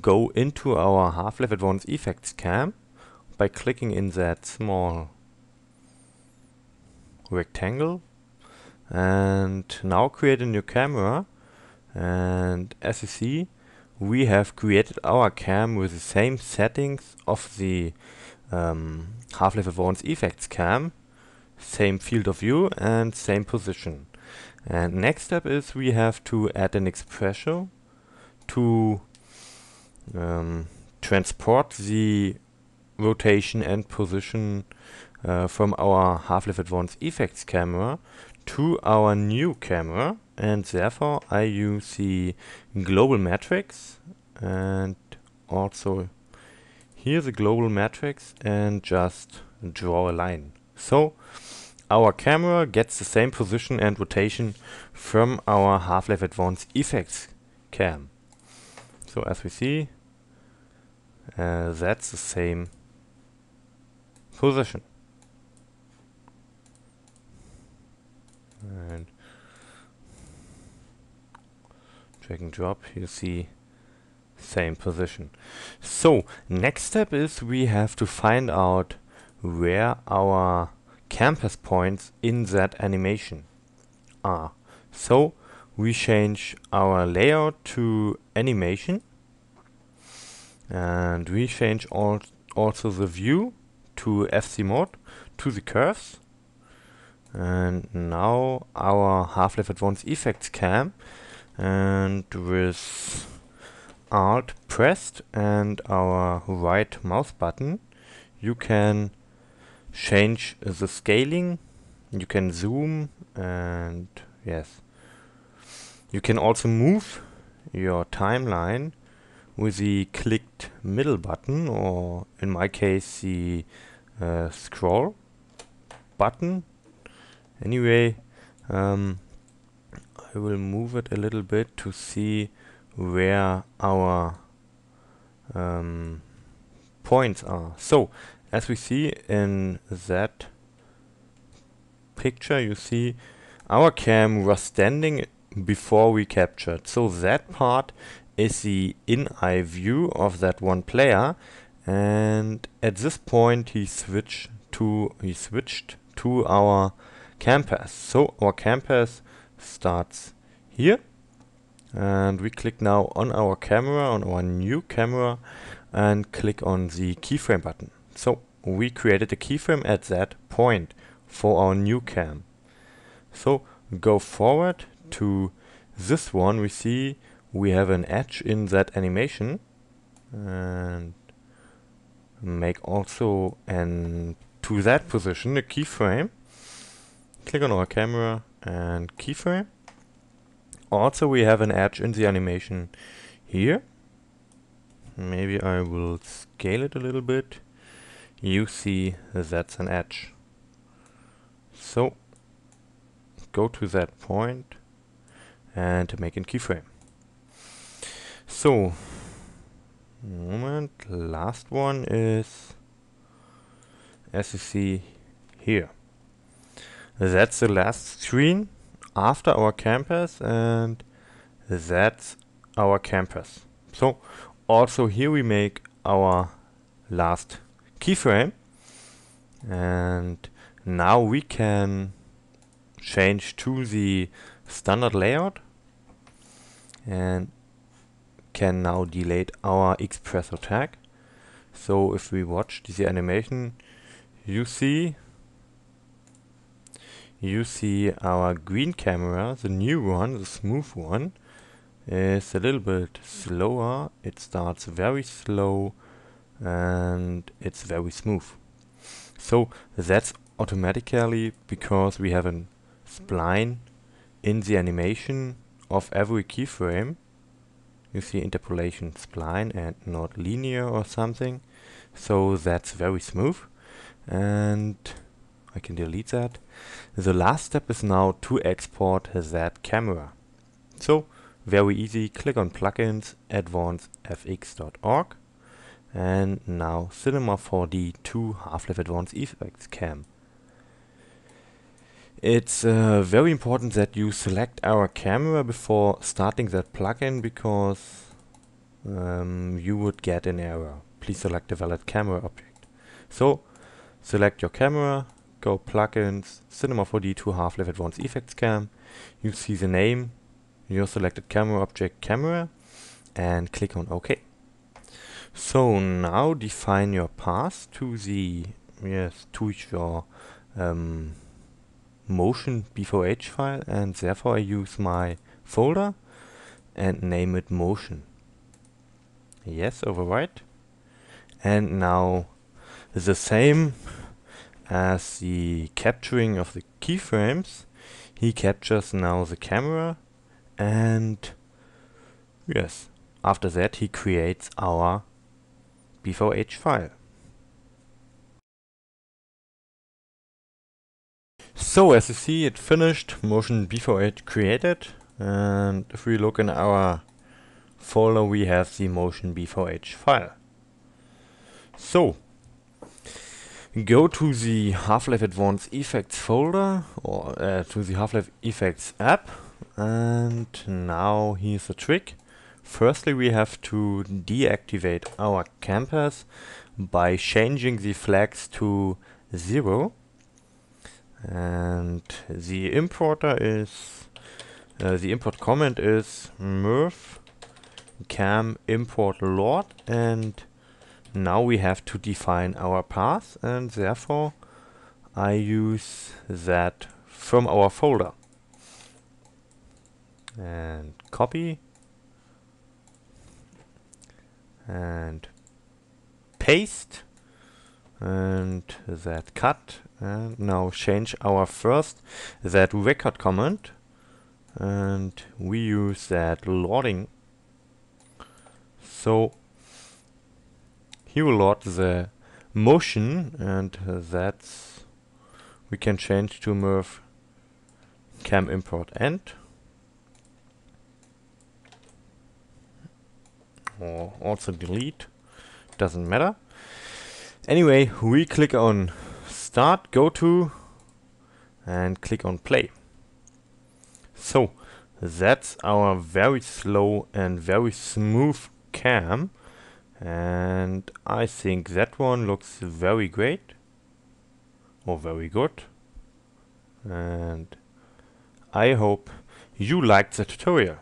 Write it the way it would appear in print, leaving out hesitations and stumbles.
go into our Half-Life Advanced Effects cam by clicking in that small rectangle, and now create a new camera. And as you see, we have created our cam with the same settings of the Half-Life Advanced Effects cam, same field of view and same position. And next step is we have to add an expression to transport the rotation and position from our Half-Life Advanced Effects camera to our new camera, and therefore I use the global matrix and also here the global matrix and just draw a line. So our camera gets the same position and rotation from our Half-Life Advanced Effects cam. So as we see, that's the same position. And drag and drop, you see same position. So next step is we have to find out where our Campath points in that animation are. So we change our layout to animation, and we change also the view to FC mode to the curves. And now our Half-Life Advanced Effects cam, and with Alt pressed and our right mouse button, you can change the scaling, you can zoom, and yes, you can also move your timeline with the clicked middle button, or in my case the scroll button. Anyway, I will move it a little bit to see where our points are. So as we see in that picture, you see our cam was standing before we captured. So that part is the in-eye view of that one player, and at this point he switched to our Campath. So our Campath starts here, and we click now on our camera, on our new camera, and click on the keyframe button. So we created a keyframe at that point for our new cam. So go forward to this one, we see we have an edge in that animation, and make also to that position a keyframe. Click on our camera and keyframe. Also we have an edge in the animation here. Maybe I will scale it a little bit. You see that's an edge. So go to that point and make a keyframe. So moment, last one is, as you see here, that's the last screen after our Campath, and that's our Campath. So also here we make our last keyframe, and now we can change to the standard layout and can now delete our expressor tag. So if we watch the animation, you see our green camera, the new one, the smooth one, is a little bit slower. It starts very slow and it's very smooth. So that's automatically because we have a spline in the animation of every keyframe. You see interpolation spline and not linear or something. So that's very smooth, and I can delete that. The last step is now to export that camera. So very easy, click on plugins, advancedfx.org, and now Cinema 4D to Half-Life Advanced Effects Cam. It's very important that you select our camera before starting that plugin, because you would get an error. Please select a valid camera object. So select your camera, go plugins, Cinema 4D to Half-Life Advanced Effects Cam. You see the name, your selected camera object camera, and click on OK. So now define your path to the to your motion b4h file, and therefore I use my folder and name it motion. Yes, overwrite. And now the same as the capturing of the keyframes, he captures now the camera, and yes, after that he creates our b4h file. So as you see, it finished, motion b4h created, and if we look in our folder we have the motion b4h file. So go to the Half-Life Advanced Effects folder, or to the Half-Life Effects app, and now here's the trick. Firstly, we have to deactivate our Campath by changing the flags to 0, and the importer is the import command is msthavoc cam import load, and now we have to define our path, and therefore I use that from our folder. And copy and paste, and that cut, and now change our first that record command, and we use that loading. So he will load the motion, and that's we can change to msthavoc cam import end, or also delete, doesn't matter. Anyway, we click on start, go to, and click on play. So that's our very slow and very smooth cam, and I think that one looks very great, or very good, and I hope you liked the tutorial.